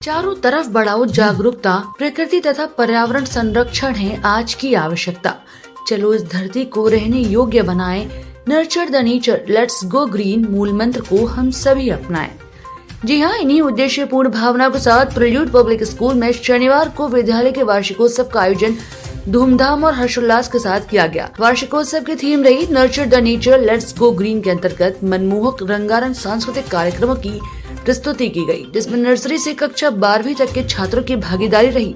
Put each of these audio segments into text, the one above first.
चारों तरफ बढ़ाओ जागरूकता, प्रकृति तथा पर्यावरण संरक्षण है आज की आवश्यकता। चलो इस धरती को रहने योग्य बनाएं, nurture the nature, let's go green मूल मंत्र को हम सभी अपनाएं। जी हाँ, इन्हीं उद्देश्यपूर्ण भावनाओं के साथ प्रिल्यूड पब्लिक स्कूल में शनिवार को विद्यालय के वार्षिकोत्सव का आयोजन धूमधाम और हर्षोल्लास के साथ किया गया। वार्षिकोत्सव की थीम रही nurture the nature, let's go green के अंतर्गत मनमोहक रंगारंग सांस्कृतिक कार्यक्रमों की प्रस्तुति की गई, जिसमें नर्सरी से कक्षा 12वीं तक के छात्रों की भागीदारी रही।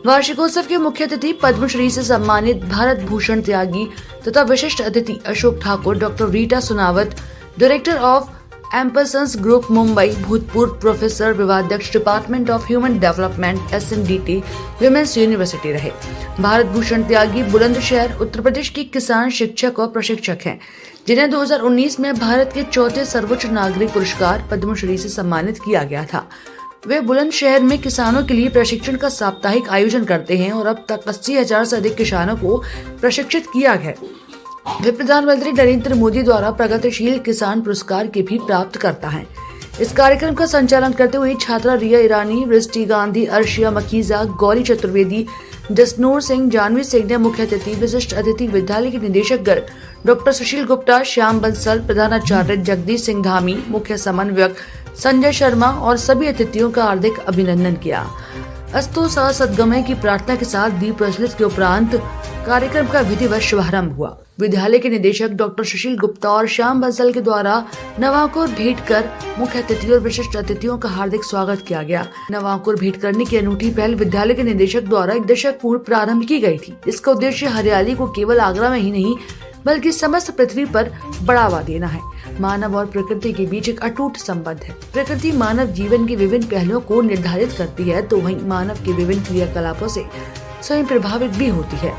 वार्षिकोत्सव के मुख्य अतिथि पद्मश्री से सम्मानित भारत भूषण त्यागी तथा विशिष्ट अतिथि Ashok Thakur, doctor Rita Sunawat, director of Ampersons group Mumbai, भूतपूर्व प्रोफेसर विवादाध्यक्ष department of human development SNDT women's university रहे। भारत भूषण त्यागी बुलंदशहर उत्तर प्रदेश के किसान शिक्षक और प्रशिक्षक हैं, जिन्हें 2019 में भारत के चौथे सर्वोच्च नागरिक पुरस्कार पद्मश्री से सम्मानित किया गया था। वे बुलंदशहर में किसानों के लिए प्रशिक्षण का साप्ताहिक आयोजन करते हैं और अब तक 80,000 से अधिक किसानों को प्रशिक्षित किया है। वे प्रधानमंत्री नरेंद्र मोदी द्वारा प्रगतिशील किसान पुरस्कार के भी प्राप्त करता है। इस कार्यक्रम का संचालन करते हुए छात्रा रिया ईरानी, वृष्टि गांधी, अर्शिया मकीजा, गौरी चतुर्वेदी, जसनूर सिंह, जानवी सिंह ने मुख्य अतिथि, विशिष्ट अतिथि विद्यालय के निदेशकगण डॉक्टर सुशील गुप्ता, श्याम बंसल, प्रधानाचार्य जगदीश सिंह धामी, मुख्य समन्वयक संजय शर्मा और सभी अतिथियों का हार्दिक अभिनंदन किया। अस्तु सा सद्गमय की प्रार्थना के साथ दीप प्रज्वलित के उपरांत कार्यक्रम का विधिवत शुभारंभ हुआ। विद्यालय के निदेशक डॉक्टर सुशील गुप्ता और श्याम बंसल के द्वारा नवांकुर भेंट कर मुख्य अतिथि और विशिष्ट अतिथियों का हार्दिक स्वागत किया गया। नवांकुर भेंट करने की अनूठी पहल विद्यालय के निदेशक द्वारा 1 दशक पूर्व प्रारंभ की गई थी। इसका उद्देश्य हरियाली को केवल आगरा में ही नहीं बल्कि समस्त पृथ्वी पर बढ़ावा देना है। मानव और प्रकृति के बीच एक अटूट संबंध है। प्रकृति मानव जीवन के विभिन्न पहलुओं को निर्धारित करती है, तो वहीं मानव के विभिन्न क्रियाकलापों से स्वयं प्रभावित भी होती है।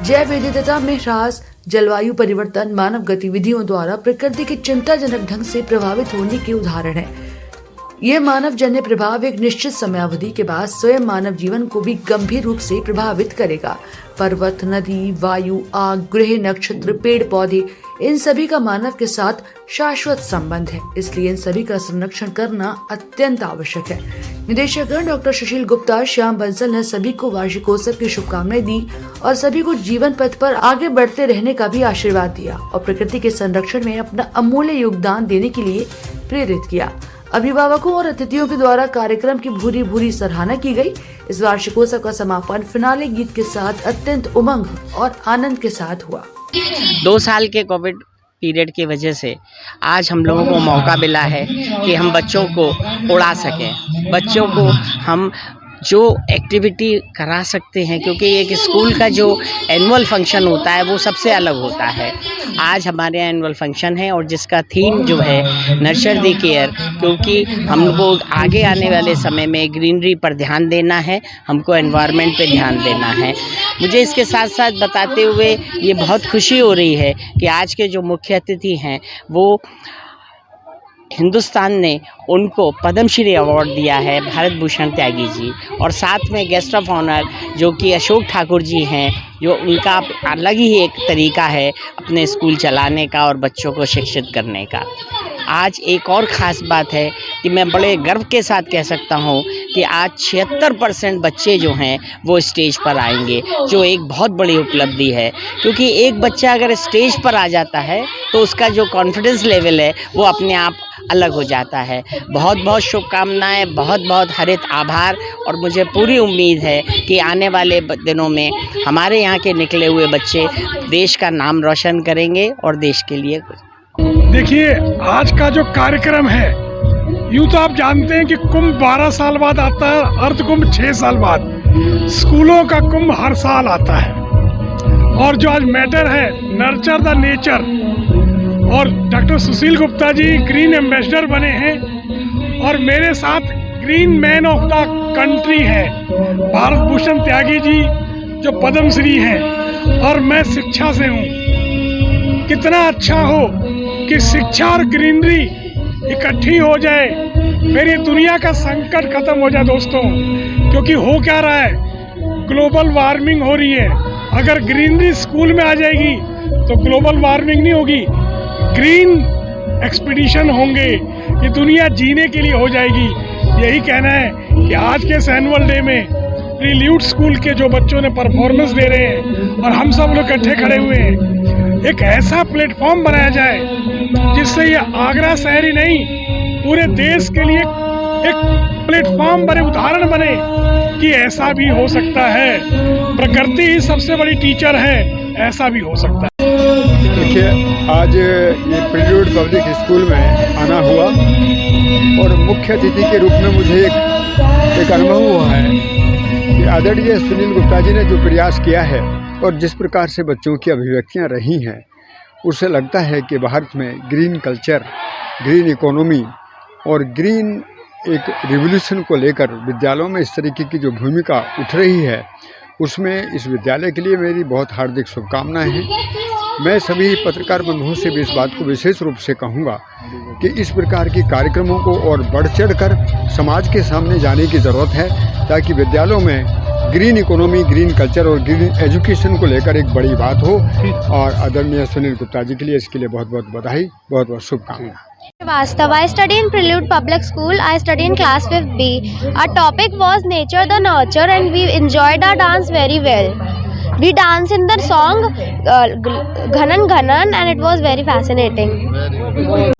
जैव विविधता में ह्रास, जलवायु परिवर्तन मानव गतिविधियों द्वारा प्रकृति के चिंताजनक ढंग से प्रभावित होने के उदाहरण है। यह मानव जन्य प्रभाव एक निश्चित समयावधि के बाद स्वयं मानव जीवन को भी गंभीर रूप से प्रभावित करेगा। पर्वत, नदी, वायु, आग, ग्रह, नक्षत्र, पेड़ पौधे, इन सभी का मानव के साथ शाश्वत संबंध है, इसलिए इन सभी का संरक्षण करना अत्यंत आवश्यक है। निदेशक डॉक्टर सुशील गुप्ता, श्याम बंसल ने सभी को वार्षिकोत्सव की शुभकामनाएं दी और सभी को जीवन पथ पर आगे बढ़ते रहने का भी आशीर्वाद दिया और प्रकृति के संरक्षण में अपना अमूल्य योगदान देने के लिए प्रेरित किया। अभिभावकों और अतिथियों के द्वारा कार्यक्रम की भूरी भूरी सराहना की गई। इस वार्षिकोत्सव का समापन फिनाले गीत के साथ अत्यंत उमंग और आनंद के साथ हुआ। 2 साल के कोविड पीरियड की वजह से आज हम लोगों को मौका मिला है कि हम बच्चों को उड़ा सकें, बच्चों को हम जो एक्टिविटी करा सकते हैं, क्योंकि एक स्कूल का जो एनुअल फंक्शन होता है वो सबसे अलग होता है। आज हमारे यहाँ एनुअल फंक्शन है और जिसका थीम जो है नर्चर द केयर, क्योंकि हमको आगे आने वाले समय में ग्रीनरी पर ध्यान देना है, हमको एनवायरनमेंट पे ध्यान देना है। मुझे इसके साथ साथ बताते हुए ये बहुत खुशी हो रही है कि आज के जो मुख्य अतिथि हैं वो हिंदुस्तान ने उनको पद्मश्री अवार्ड दिया है, भारत भूषण त्यागी जी, और साथ में गेस्ट ऑफ ऑनर जो कि अशोक ठाकुर जी हैं, जो उनका अलग ही एक तरीका है अपने स्कूल चलाने का और बच्चों को शिक्षित करने का। आज एक और ख़ास बात है कि मैं बड़े गर्व के साथ कह सकता हूँ कि आज 76% बच्चे जो हैं वो स्टेज पर आएंगे, जो एक बहुत बड़ी उपलब्धि है, क्योंकि एक बच्चा अगर स्टेज पर आ जाता है तो उसका जो कॉन्फिडेंस लेवल है वो अपने आप अलग हो जाता है। बहुत बहुत शुभकामनाएं, बहुत बहुत हरित आभार, और मुझे पूरी उम्मीद है कि आने वाले दिनों में हमारे यहाँ के निकले हुए बच्चे देश का नाम रोशन करेंगे और देश के लिए। देखिए, आज का जो कार्यक्रम है, यूँ तो आप जानते हैं कि कुंभ 12 साल बाद आता है, अर्ध कुंभ 6 साल बाद। स्कूलों का कुंभ हर साल आता है, और जो आज मैटर है नर्चर द नेचर, और डॉक्टर सुशील गुप्ता जी ग्रीन एम्बेसडर बने हैं और मेरे साथ green man of the country हैं भारत भूषण त्यागी जी, जो पद्मश्री हैं, और मैं शिक्षा से हूँ। कितना अच्छा हो कि शिक्षा और ग्रीनरी इकट्ठी हो जाए, फिर ये दुनिया का संकट खत्म हो जाए दोस्तों। क्योंकि हो क्या रहा है, ग्लोबल वार्मिंग हो रही है। अगर ग्रीनरी स्कूल में आ जाएगी तो ग्लोबल वार्मिंग नहीं होगी, ग्रीन एक्सपीडिशन होंगे, ये दुनिया जीने के लिए हो जाएगी। यही कहना है कि आज के इस एनुअल डे में प्रील्यूड स्कूल के जो बच्चों ने परफॉर्मेंस दे रहे हैं और हम सब लोग इकट्ठे खड़े हुए हैं, एक ऐसा प्लेटफॉर्म बनाया जाए जिससे ये आगरा शहर ही नहीं पूरे देश के लिए एक प्लेटफॉर्म बने, उदाहरण बने कि ऐसा भी हो सकता है, प्रकृति ही सबसे बड़ी टीचर है, ऐसा भी हो सकता है। देखिए, आज ये प्रील्यूड पब्लिक स्कूल में आना हुआ और मुख्य अतिथि के रूप में मुझे एक अनुभव हुआ है कि आदरणीय सुनील गुप्ता जी ने जो प्रयास किया है और जिस प्रकार से बच्चों की अभिव्यक्तियां रही हैं, उससे लगता है कि भारत में ग्रीन कल्चर, ग्रीन इकोनॉमी और ग्रीन एक रिवोल्यूशन को लेकर विद्यालयों में इस तरीके की जो भूमिका उठ रही है, उसमें इस विद्यालय के लिए मेरी बहुत हार्दिक शुभकामनाएं हैं। मैं सभी पत्रकार बंधुओं से भी इस बात को विशेष रूप से कहूँगा कि इस प्रकार के कार्यक्रमों को और बढ़ चढ़ कर समाज के सामने जाने की ज़रूरत है, ताकि विद्यालयों में ग्रीन इकोनॉमी, ग्रीन कल्चर और ग्रीन एजुकेशन को लेकर एक बड़ी बात हो। और आदरणीय सुनील गुप्ता जी के लिए इसके लिए बहुत बहुत बधाई, बहुत बहुत शुभकामनाएं। Vastav, I study in Prelude Public School. I study in class 5B. Our topic was Nature the Nurture and we enjoyed our dance very well. We danced in the song Ghanan Ghanan and it was very fascinating.